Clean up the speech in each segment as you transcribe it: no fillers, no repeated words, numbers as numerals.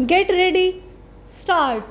Get ready. Start.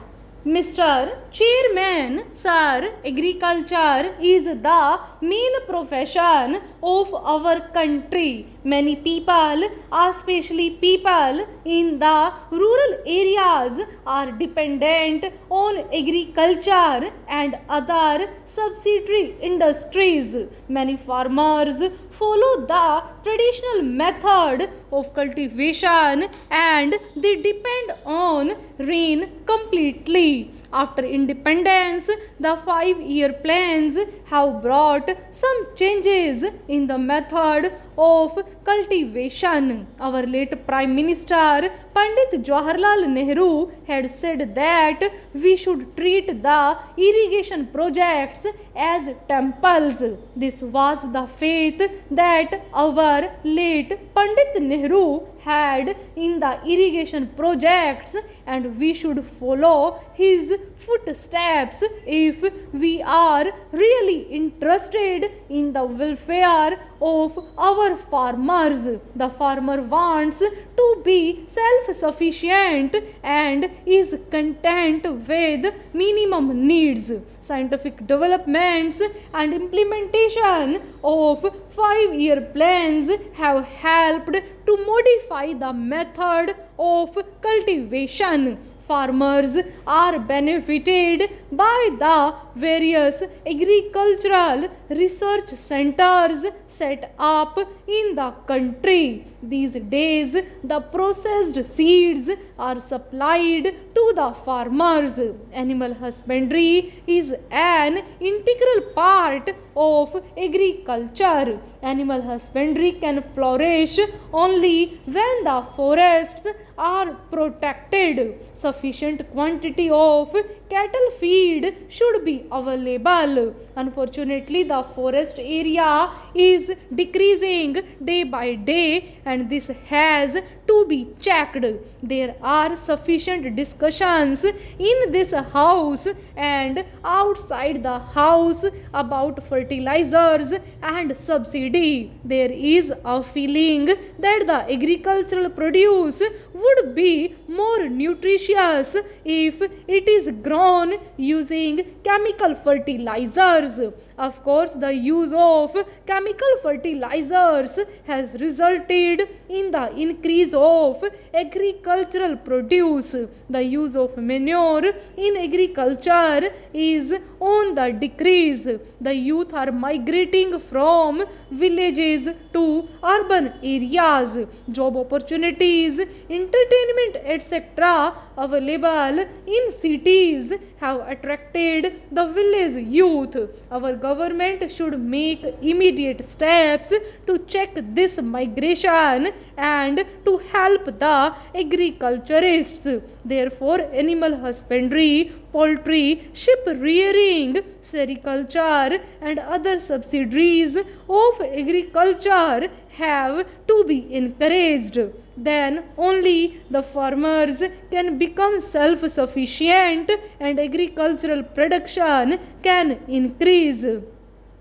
Mr. Chairman, sir, agriculture is the main profession of our country. Many people, especially people in the rural areas, are dependent on agriculture and other subsidiary industries. Many farmers follow the traditional method of cultivation and they depend on rain completely. After independence, the 5-year plans have brought some changes in the method of cultivation. Our late Prime Minister Pandit Jawaharlal Nehru had said that we should treat the irrigation projects as temples. This was the faith that our late Pandit Nehru had in the irrigation projects, and we should follow his footsteps if we are really interested in the welfare of our farmers. The farmer wants to be self-sufficient and is content with minimum needs. Scientific developments and implementation of 5-year plans have helped to modify the method of cultivation. Farmers are benefited by the various agricultural research centers set up in the country. These days, the processed seeds are supplied to the farmers. Animal husbandry is an integral part of agriculture. Animal husbandry can flourish only when the forests are protected. Sufficient quantity of cattle feed should be available. Unfortunately, the forest area is decreasing day by day, and this has to be checked. There are sufficient discussions in this house and outside the house about fertilizers and subsidy. There is a feeling that the agricultural produce would be more nutritious if it is grown using chemical fertilizers. Of course, the use of chemical fertilizers has resulted in the increase of agricultural produce. The use of manure in agriculture is on the decrease. The youth are migrating from villages to urban areas. Job opportunities, entertainment, etc. available in cities have attracted the village youth. Our government should make immediate steps to check this migration and to help the agriculturists. Therefore, animal husbandry, poultry, sheep rearing, sericulture, and other subsidiaries of agriculture have to be encouraged. Then only the farmers can become self-sufficient and agricultural production can increase.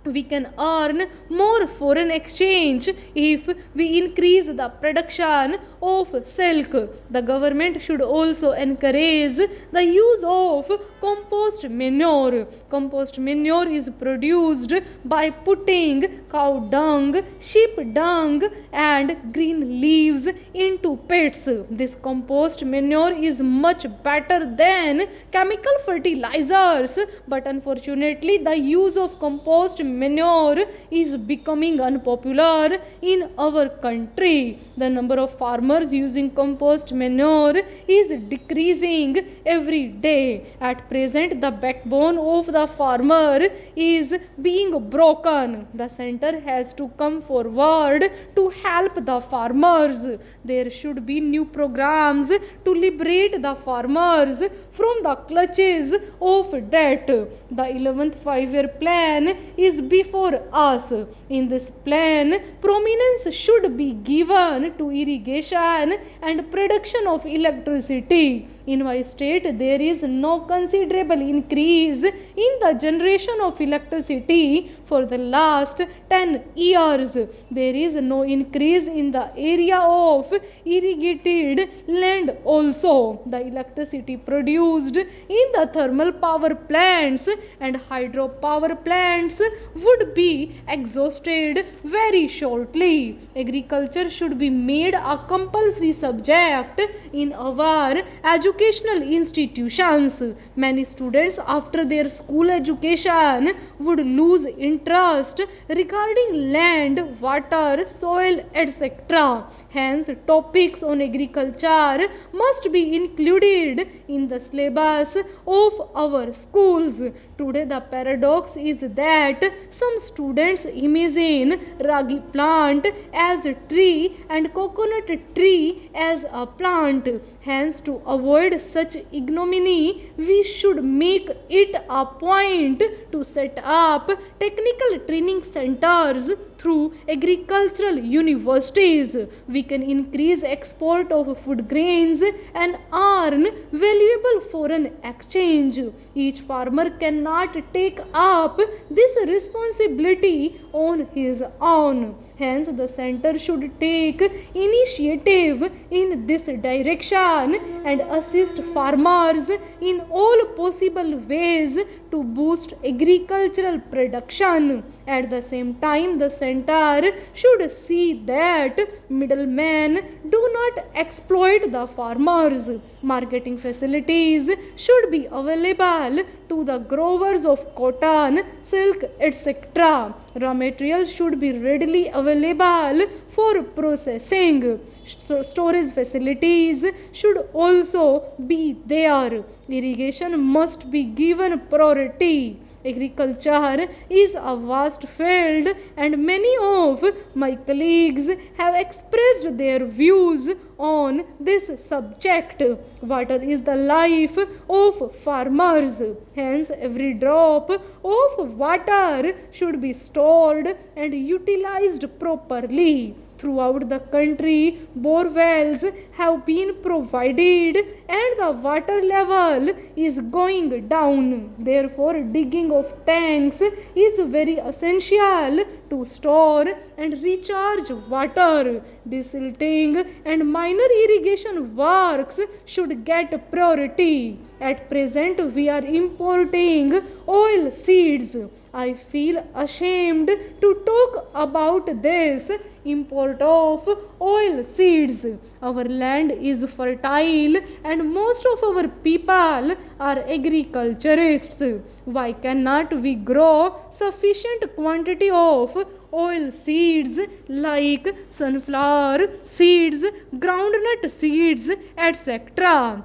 We can earn more foreign exchange if we increase the production of silk. The government should also encourage the use of compost manure. Compost manure is produced by putting cow dung, sheep dung, and green leaves into pits. This compost manure is much better than chemical fertilizers, but unfortunately, the use of compost manure is becoming unpopular in our country. The number of farmers using compost manure is decreasing every day. At present, the backbone of the farmer is being broken. The center has to come forward to help the farmers. There should be new programs to liberate the farmers from the clutches of debt. The 11th 5-year plan is before us. In this plan, prominence should be given to irrigation and production of electricity. In my state, there is no considerable increase in the generation of electricity for the last 10 years. There is no increase in the area of irrigated land also. The electricity produced in the thermal power plants and hydropower plants would be exhausted very shortly. Agriculture should be made a compulsory subject in our educational institutions. Many students after their school education would lose interest regarding land, water, soil, etc. Hence, topics on agriculture must be included in the syllabus of our schools. Today, the paradox is that some students imagine ragi plant as a tree and coconut tree as a plant. Hence, to avoid such ignominy, we should make it a point to set up technical training centers through agricultural universities. We can increase export of food grains and earn valuable foreign exchange. Each farmer cannot take up this responsibility on his own. Hence, the center should take initiative in this direction and assist farmers in all possible ways to boost agricultural production. At the same time, the center should see that middlemen do not exploit the farmers. Marketing facilities should be available to the growers of cotton, silk, etc. Raw materials should be readily available for processing. Storage facilities should also be there. Irrigation must be given priority. Agriculture is a vast field and many of my colleagues have expressed their views on this subject. Water is the life of farmers. Hence, every drop of water should be stored and utilized properly. Throughout the country, bore wells have been provided and the water level is going down. Therefore, digging of tanks is very essential to store and recharge water. Desilting and minor irrigation works should get priority. At present, we are importing oil seeds. I feel ashamed to talk about this import of oil seeds. Our land is fertile and most of our people are agriculturists. Why cannot we grow sufficient quantity of oil seeds like sunflower seeds, groundnut seeds, etc.?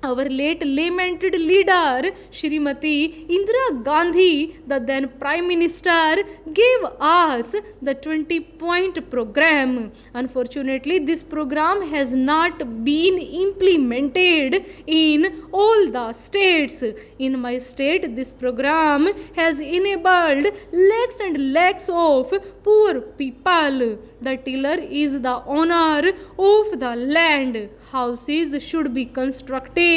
Our late lamented leader, Shrimati Indira Gandhi, the then Prime Minister, gave us the 20-point program. Unfortunately, this program has not been implemented in all the states. In my state, this program has enabled lakhs and lakhs of poor people. The tiller is the owner of the land. Houses should be constructed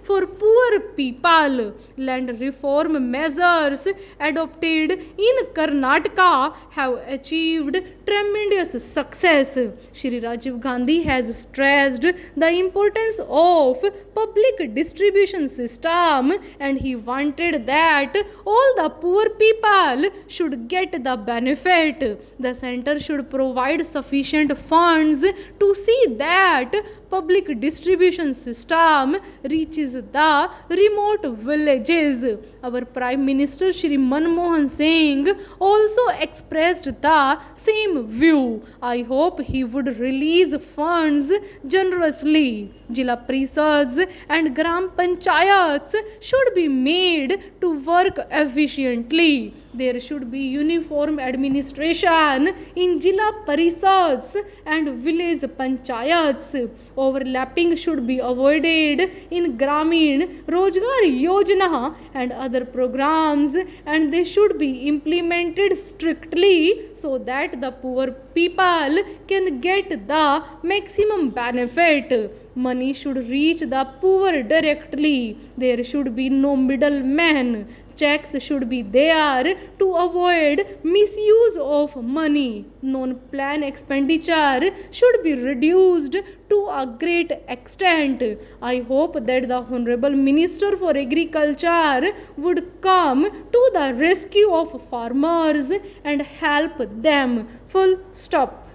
for poor people. Land reform measures adopted in Karnataka have achieved tremendous success. Shri Rajiv Gandhi has stressed the importance of public distribution system and he wanted that all the poor people should get the benefit. The center should provide sufficient funds to see that public distribution system reaches the remote villages. Our Prime Minister Shri Manmohan Singh also expressed the same view. I hope he would release funds generously. Jila Parisads and Gram Panchayats should be made to work efficiently. There should be uniform administration in Jila Parisads and village panchayats. Overlapping should be avoided in Gramin, Rozgar Yojana and other programs, and they should be implemented strictly so that the poor people can get the maximum benefit. Money should reach the poor directly. There should be no middleman. checks should be there to avoid misuse of money. Non-plan expenditure should be reduced to a great extent. I hope that the Honorable Minister for Agriculture would come to the rescue of farmers and help them. Full stop.